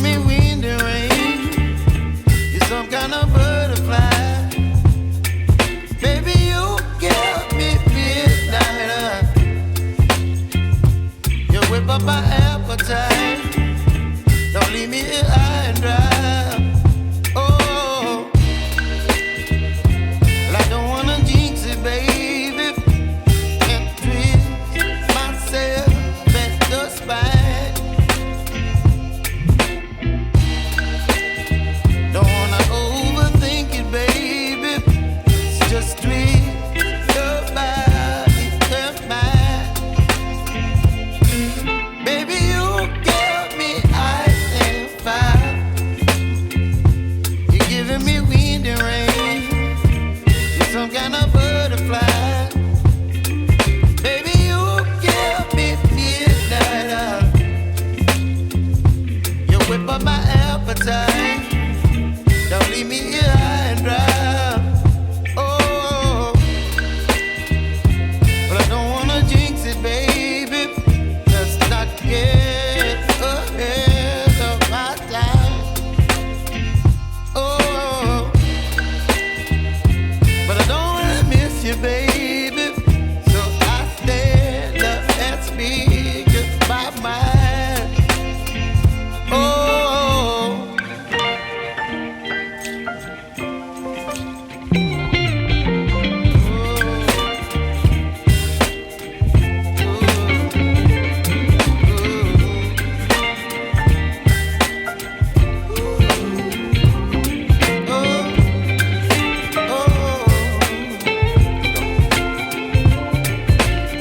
giving me wind and rain. You're some kind of butterfly. Baby, you give me midnight. You whip up my appetite. Don't leave me here high and dry. Oh, well, I don't wanna jinx it, baby, and twist myself at the spine. Don't wanna overthink it, baby. It's just twist your body and mine. Baby, you give me ice and fire. You're giving me wind and rain. You're some kind of butterfly. Baby, you give me midnight. You whip up my appetite. Don't leave me here high and dry. Oh, but I don't wanna jinx it, baby. Let's not get ahead of my time. Oh, but I don't wanna miss you, baby. So I stand up and speak my mind. Oh.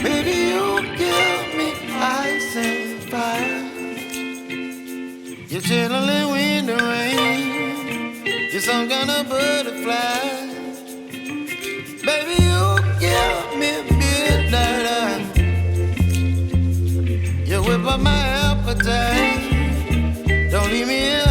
Baby, you give me ice and fire. You're channeling wind and rain. You're some kind of butterfly. Baby, you give me midnight. You whip up my appetite. Don't leave me here